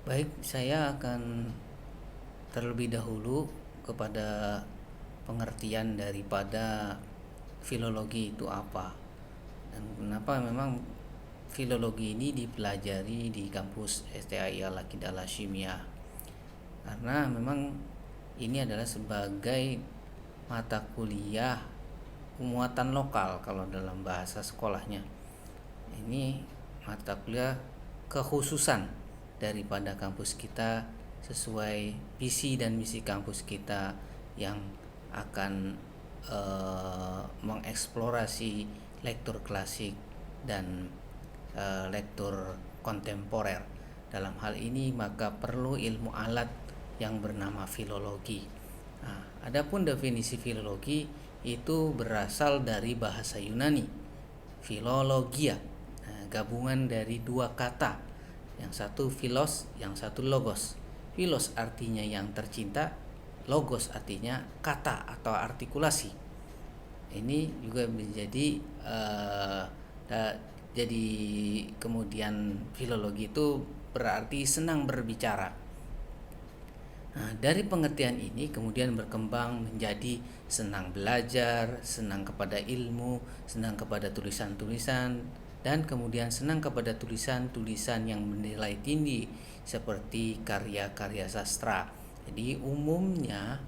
Baik, saya akan terlebih dahulu kepada pengertian daripada filologi itu apa dan kenapa memang filologi ini dipelajari di kampus STAI Al-Aqid Al-Hasyimiyah, karena memang ini adalah sebagai mata kuliah muatan lokal kalau dalam bahasa sekolahnya. Ini mata kuliah kekhususan daripada kampus kita sesuai visi dan misi kampus kita yang akan mengeksplorasi lektur klasik dan lektur kontemporer. Dalam hal ini maka perlu ilmu alat yang bernama filologi. Nah, adapun definisi filologi itu berasal dari bahasa Yunani, filologia, gabungan dari dua kata, yang satu philos, yang satu logos. Philos artinya yang tercinta, logos artinya kata atau artikulasi. Ini juga menjadi jadi kemudian filologi itu berarti senang berbicara. Nah, dari pengertian ini kemudian berkembang menjadi senang belajar, senang kepada ilmu, senang kepada tulisan-tulisan, dan kemudian senang kepada tulisan-tulisan yang bernilai tinggi seperti karya-karya sastra. Jadi umumnya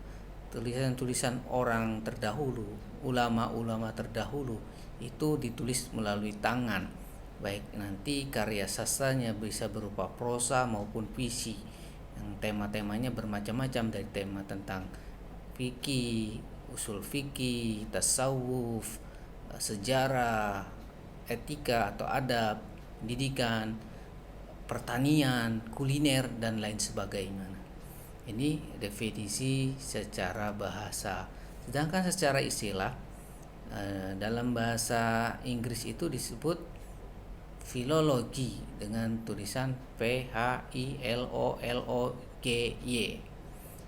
tulisan-tulisan orang terdahulu, ulama-ulama terdahulu itu ditulis melalui tangan. Baik nanti karya sastranya bisa berupa prosa maupun puisi, yang tema-temanya bermacam-macam, dari tema tentang fikih, usul fikih, tasawuf, sejarah, etika atau adab, pendidikan, pertanian, kuliner dan lain sebagainya. Ini definisi secara bahasa. Sedangkan secara istilah dalam bahasa Inggris itu disebut filologi dengan tulisan PHILOLOGY.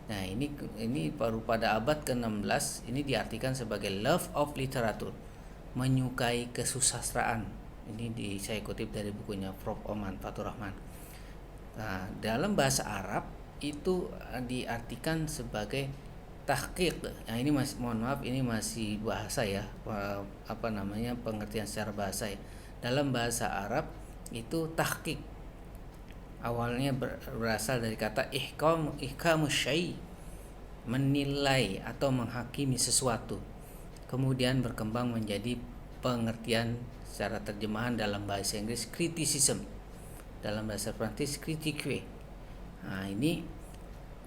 Nah, ini baru pada abad ke-16 ini diartikan sebagai love of literature, menyukai kesusastraan. Ini saya kutip dari bukunya Prof. Oman Fatur Rahman. Nah, dalam bahasa Arab itu diartikan sebagai tahqiq. Nah, ini masih, mohon maaf, ini masih bahasa ya, pengertian secara bahasa ya. Dalam bahasa Arab itu tahqiq awalnya berasal dari kata ihkamus syai', menilai atau menghakimi sesuatu. Kemudian berkembang menjadi pengertian secara terjemahan dalam bahasa Inggris criticism, dalam bahasa Prancis critique. Nah, ini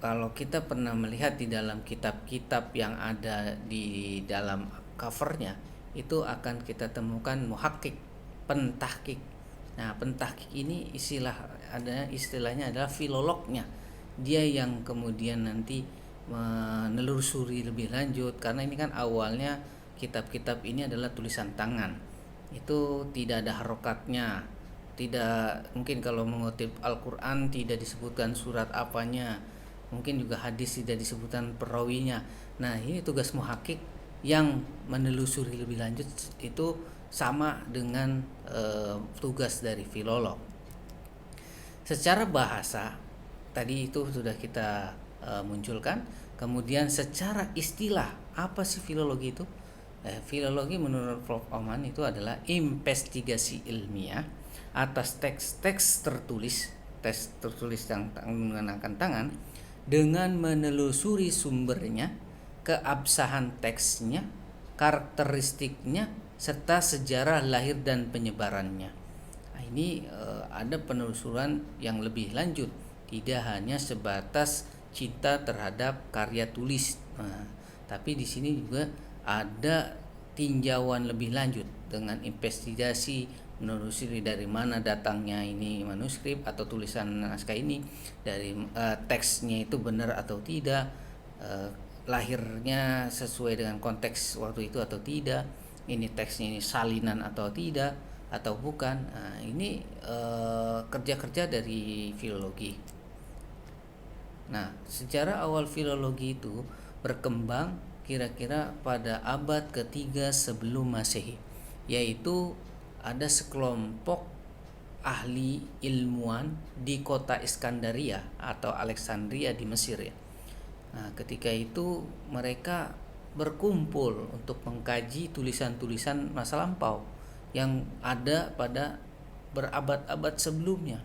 kalau kita pernah melihat di dalam kitab-kitab yang ada di dalam covernya, itu akan kita temukan muhakkik, pentahkik. Nah, pentahkik ini istilahnya adalah filolognya. Dia yang kemudian nanti menelusuri lebih lanjut, karena ini kan awalnya kitab-kitab ini adalah tulisan tangan. Itu tidak ada harokatnya. Tidak mungkin kalau mengutip Al-Qur'an tidak disebutkan surat apanya. Mungkin juga hadis tidak disebutkan perawinya. Nah, ini tugas muhakkik yang menelusuri lebih lanjut, itu sama dengan tugas dari filolog. Secara bahasa tadi itu sudah kita munculkan. Kemudian secara istilah, apa sih filologi itu? Filologi menurut Prof. Oman itu adalah investigasi ilmiah atas teks-teks tertulis yang menggunakan tangan, dengan menelusuri sumbernya, keabsahan teksnya, karakteristiknya, serta sejarah lahir dan penyebarannya. Nah, ini ada penelusuran yang lebih lanjut, tidak hanya sebatas cinta terhadap karya tulis. Nah, tapi di sini juga ada tinjauan lebih lanjut dengan investigasi, menelusuri dari mana datangnya ini manuskrip atau tulisan naskah ini, dari teksnya itu benar atau tidak, lahirnya sesuai dengan konteks waktu itu atau tidak, ini teksnya ini salinan atau tidak atau bukan. Nah, ini kerja-kerja dari filologi. Nah, sejarah awal filologi itu berkembang kira-kira pada abad ketiga sebelum Masehi, yaitu ada sekelompok ahli ilmuwan di kota Iskandaria atau Alexandria di Mesir ya. Nah, ketika itu mereka berkumpul untuk mengkaji tulisan-tulisan masa lampau yang ada pada berabad-abad sebelumnya.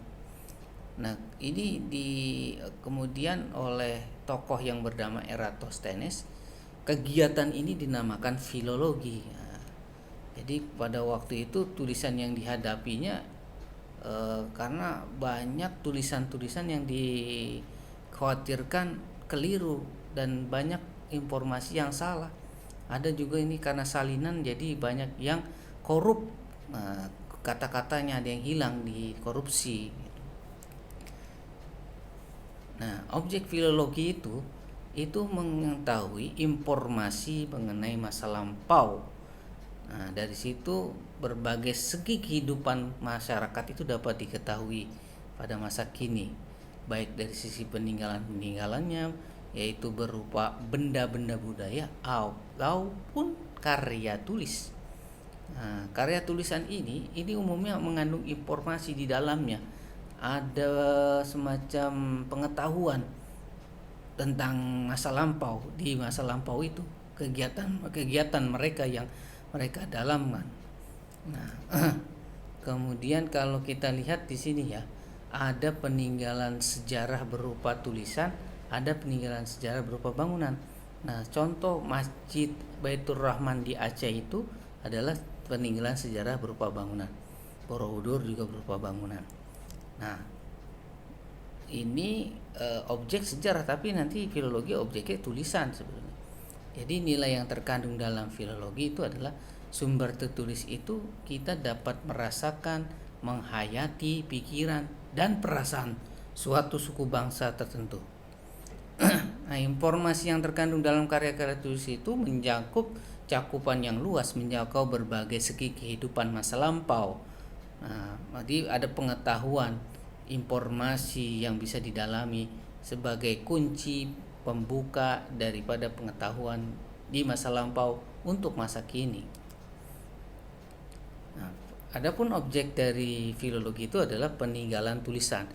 Nah, ini kemudian oleh tokoh yang bernama Eratosthenes, kegiatan ini dinamakan filologi. Nah, jadi pada waktu itu tulisan yang dihadapinya karena banyak tulisan-tulisan yang dikhawatirkan keliru dan banyak informasi yang salah. Ada juga ini karena salinan, jadi banyak yang korup. Nah, kata-katanya ada yang hilang di korupsi. Nah, objek filologi itu mengetahui informasi mengenai masa lampau. Nah, dari situ berbagai segi kehidupan masyarakat itu dapat diketahui pada masa kini, baik dari sisi peninggalan-peninggalannya, yaitu berupa benda-benda budaya ataupun karya tulis. Nah, karya tulisan ini umumnya mengandung informasi di dalamnya. Ada semacam pengetahuan tentang masa lampau. Di masa lampau itu kegiatan mereka yang mereka dalamkan. Nah, kemudian kalau kita lihat di sini ya, ada peninggalan sejarah berupa tulisan, ada peninggalan sejarah berupa bangunan. Nah, contoh Masjid Baitur Rahman di Aceh itu adalah peninggalan sejarah berupa bangunan. Borobudur juga berupa bangunan. Nah, ini objek sejarah, tapi nanti filologi objeknya tulisan sebenarnya. Jadi nilai yang terkandung dalam filologi itu adalah sumber tertulis itu kita dapat merasakan, menghayati pikiran dan perasaan suatu suku bangsa tertentu. Nah, informasi yang terkandung dalam karya-karya tulis itu mencakup cakupan yang luas, menjangkau berbagai segi kehidupan masa lampau. Nah, jadi ada pengetahuan, informasi yang bisa didalami sebagai kunci pembuka daripada pengetahuan di masa lampau untuk masa kini. Nah, adapun objek dari filologi itu adalah peninggalan tulisan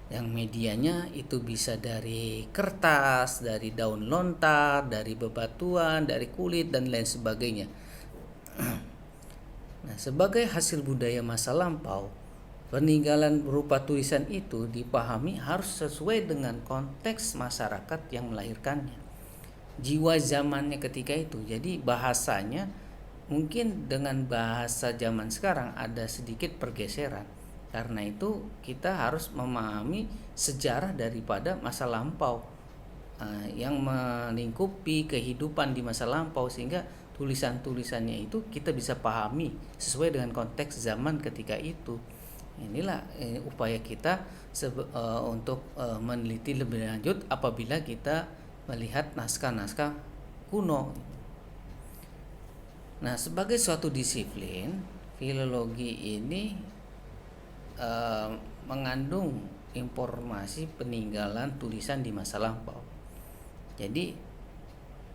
yang medianya itu bisa dari kertas, dari daun lontar, dari bebatuan, dari kulit dan lain sebagainya. Nah, sebagai hasil budaya masa lampau, peninggalan berupa tulisan itu dipahami harus sesuai dengan konteks masyarakat yang melahirkannya, jiwa zamannya ketika itu. Jadi bahasanya mungkin dengan bahasa zaman sekarang ada sedikit pergeseran. Karena itu kita harus memahami sejarah daripada masa lampau yang melingkupi kehidupan di masa lampau, sehingga tulisan-tulisannya itu kita bisa pahami sesuai dengan konteks zaman ketika itu. Inilah upaya kita untuk meneliti lebih lanjut apabila kita melihat naskah-naskah kuno. Nah, sebagai suatu disiplin, filologi ini mengandung informasi peninggalan tulisan di masa lampau. Jadi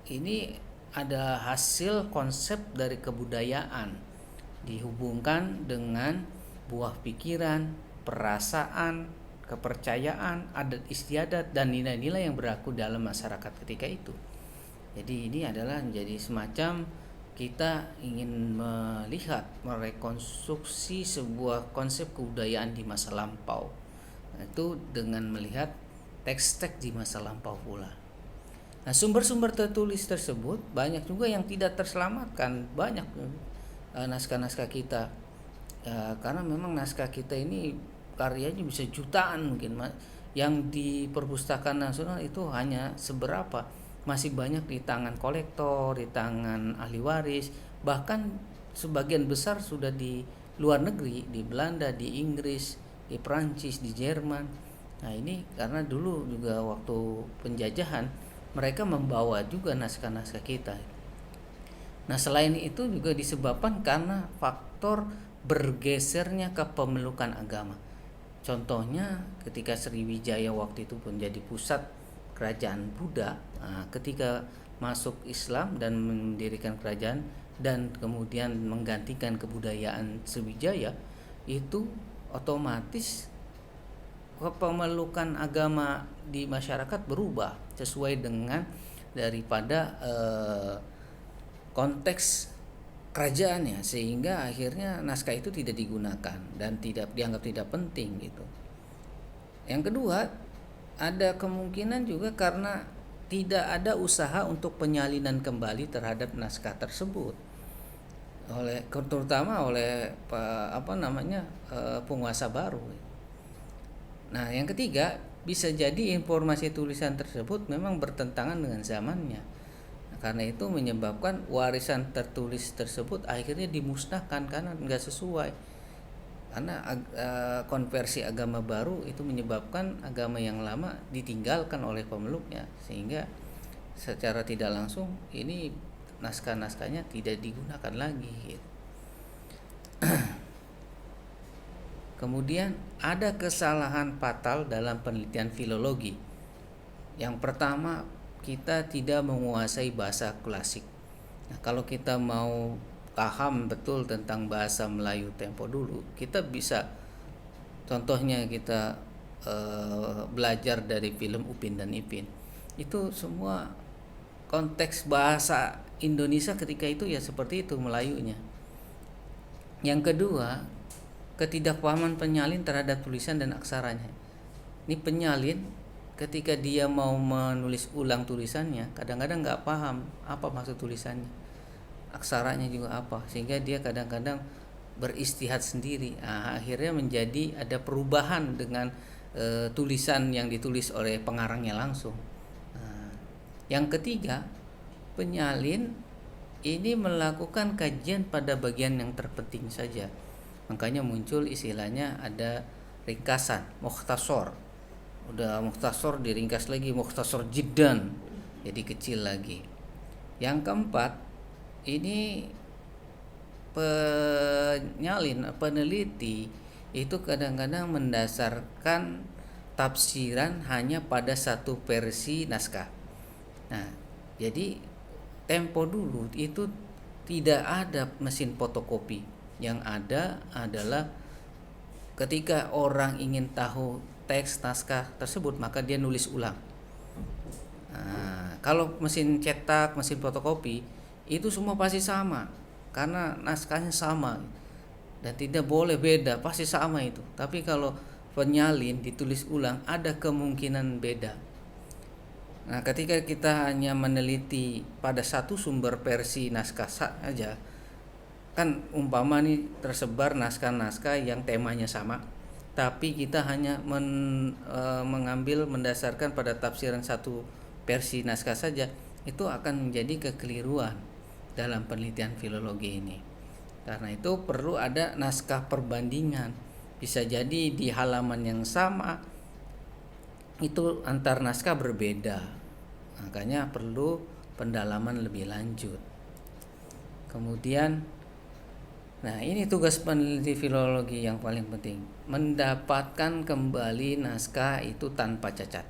ini ada hasil konsep dari kebudayaan dihubungkan dengan buah pikiran, perasaan, kepercayaan, adat istiadat dan nilai-nilai yang berlaku dalam masyarakat ketika itu. Jadi ini adalah menjadi semacam kita ingin melihat, merekonstruksi sebuah konsep kebudayaan di masa lampau. Itu dengan melihat teks-teks di masa lampau pula. Nah, sumber-sumber tertulis tersebut banyak juga yang tidak terselamatkan, banyak naskah-naskah kita. Karena memang naskah kita ini karyanya bisa jutaan mungkin, yang di perpustakaan nasional itu hanya seberapa. Masih banyak di tangan kolektor, di tangan ahli waris, bahkan sebagian besar sudah di luar negeri, di Belanda, di Inggris, di Prancis, di Jerman. Nah, ini karena dulu juga waktu penjajahan mereka membawa juga naskah-naskah kita. Nah, selain itu juga disebabkan karena faktor bergesernya kepemilikan agama. Contohnya ketika Sriwijaya waktu itu menjadi pusat kerajaan Buddha, ketika masuk Islam dan mendirikan kerajaan dan kemudian menggantikan kebudayaan Sriwijaya, itu otomatis pemelukan agama di masyarakat berubah sesuai dengan daripada konteks kerajaannya, sehingga akhirnya naskah itu tidak digunakan dan tidak dianggap tidak penting gitu. Yang kedua, ada kemungkinan juga karena tidak ada usaha untuk penyalinan kembali terhadap naskah tersebut terutama oleh penguasa baru. Nah, yang ketiga, bisa jadi informasi tulisan tersebut memang bertentangan dengan zamannya. Karena itu menyebabkan warisan tertulis tersebut akhirnya dimusnahkan karena nggak sesuai. Karena konversi agama baru itu menyebabkan agama yang lama ditinggalkan oleh pemeluknya, sehingga secara tidak langsung ini naskah-naskahnya tidak digunakan lagi. Kemudian ada kesalahan fatal dalam penelitian filologi. Yang pertama, kita tidak menguasai bahasa klasik. Nah, kalau kita mau paham betul tentang bahasa Melayu tempo dulu, kita bisa contohnya kita belajar dari film Upin dan Ipin. Itu semua konteks bahasa Indonesia ketika itu ya seperti itu Melayunya. Yang kedua, ketidakpahaman penyalin terhadap tulisan dan aksaranya. Ini penyalin ketika dia mau menulis ulang tulisannya kadang-kadang nggak paham apa maksud tulisannya, aksaranya juga apa, sehingga dia kadang-kadang beristihad sendiri. Nah, akhirnya menjadi ada perubahan dengan tulisan yang ditulis oleh pengarangnya langsung. Nah, yang ketiga, penyalin ini melakukan kajian pada bagian yang terpenting saja. Makanya muncul istilahnya ada ringkasan, mukhtasar. Udah mukhtasar diringkas lagi, mukhtasar jiddan, jadi kecil lagi. Yang keempat, ini peneliti itu kadang-kadang mendasarkan tafsiran hanya pada satu versi naskah. Nah, jadi tempo dulu itu tidak ada mesin fotokopi. Yang ada adalah ketika orang ingin tahu teks naskah tersebut, maka dia nulis ulang. Nah, kalau mesin cetak, mesin fotokopi itu semua pasti sama karena naskahnya sama dan tidak boleh beda, pasti sama itu. Tapi kalau penyalin ditulis ulang ada kemungkinan beda. Nah, ketika kita hanya meneliti pada satu sumber versi naskah saja, kan umpama nih tersebar naskah-naskah yang temanya sama, tapi kita hanya mengambil mendasarkan pada tafsiran satu versi naskah saja, itu akan menjadi kekeliruan dalam penelitian filologi ini. Karena itu perlu ada naskah perbandingan. Bisa jadi di halaman yang sama itu antar naskah berbeda. Makanya perlu pendalaman lebih lanjut. Kemudian, nah ini tugas peneliti filologi yang paling penting, mendapatkan kembali naskah itu tanpa cacat.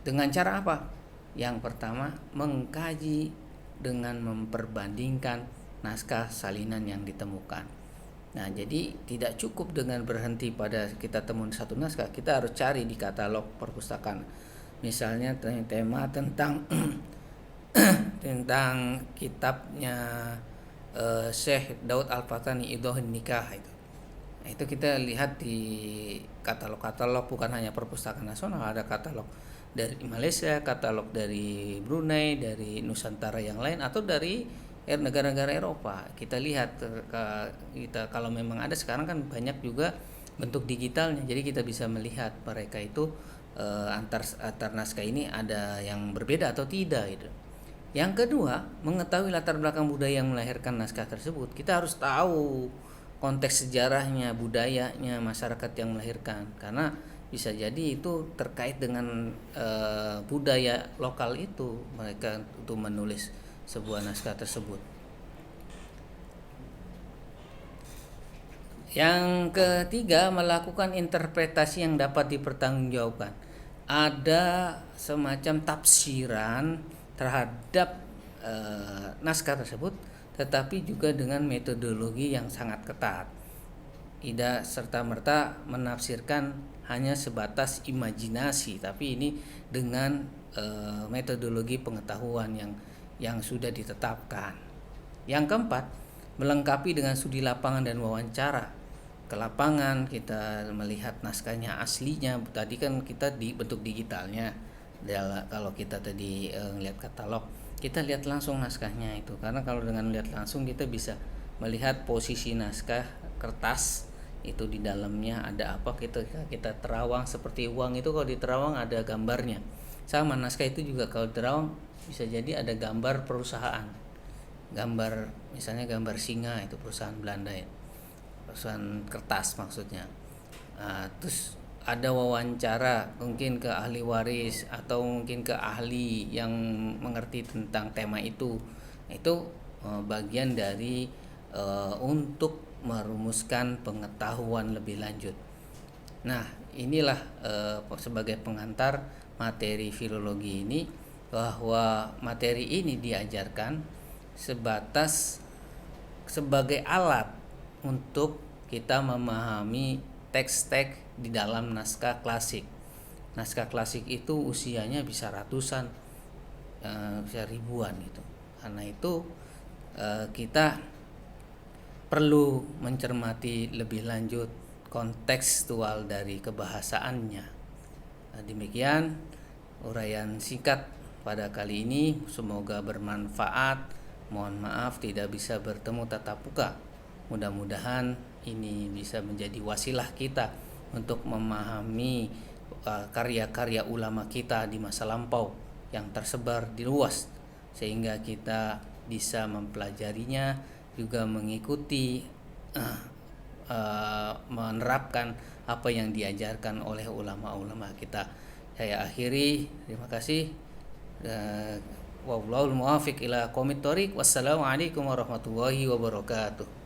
Dengan cara apa? Yang pertama, mengkaji dengan memperbandingkan naskah salinan yang ditemukan. Nah, jadi tidak cukup dengan berhenti pada kita temukan satu naskah, kita harus cari di katalog perpustakaan. Misalnya tema tentang tentang kitabnya Syekh Daud Al-Fatani Idhohun Nikah itu. Nah, itu kita lihat di katalog-katalog, bukan hanya perpustakaan nasional, ada katalog dari Malaysia, katalog dari Brunei, dari Nusantara yang lain, atau dari negara-negara Eropa. Kita lihat kita kalau memang ada, sekarang kan banyak juga bentuk digitalnya, jadi kita bisa melihat mereka itu antar naskah ini ada yang berbeda atau tidak gitu. Yang kedua, mengetahui latar belakang budaya yang melahirkan naskah tersebut. Kita harus tahu konteks sejarahnya, budayanya masyarakat yang melahirkan, karena bisa jadi itu terkait dengan budaya lokal itu mereka untuk menulis sebuah naskah tersebut. Yang ketiga, melakukan interpretasi yang dapat dipertanggungjawabkan. Ada semacam tafsiran terhadap naskah tersebut, tetapi juga dengan metodologi yang sangat ketat. tidak serta-merta menafsirkan hanya sebatas imajinasi, tapi ini dengan metodologi pengetahuan yang sudah ditetapkan. Yang keempat, melengkapi dengan studi lapangan dan wawancara. Ke lapangan kita melihat naskahnya aslinya. Tadi kan kita di bentuk digitalnya. Kalau kita tadi ngelihat katalog, kita lihat langsung naskahnya itu. Karena kalau dengan lihat langsung kita bisa melihat posisi naskah kertas itu di dalamnya ada apa, kita terawang seperti uang itu, kalau di terawang ada gambarnya. Sama naskah itu juga kalau terawang bisa jadi ada gambar perusahaan, gambar misalnya gambar singa, itu perusahaan Belanda ya, perusahaan kertas maksudnya. Terus ada wawancara mungkin ke ahli waris atau mungkin ke ahli yang mengerti tentang tema itu bagian dari untuk merumuskan pengetahuan lebih lanjut. Nah, inilah sebagai pengantar materi filologi ini, bahwa materi ini diajarkan sebagai alat untuk kita memahami teks-teks di dalam naskah klasik. Naskah klasik itu usianya bisa ratusan, bisa ribuan gitu. Karena itu kita perlu mencermati lebih lanjut kontekstual dari kebahasaannya. Demikian uraian singkat pada kali ini, semoga bermanfaat. Mohon maaf tidak bisa bertemu tatap muka. Mudah-mudahan ini bisa menjadi wasilah kita untuk memahami karya-karya ulama kita di masa lampau yang tersebar di luas, sehingga kita bisa mempelajarinya, juga mengikuti menerapkan apa yang diajarkan oleh ulama-ulama kita. Saya akhiri, terima kasih. Wallahul muwaffiq ila aqwamit thoriq. Wassalamualaikum warahmatullahi wabarakatuh.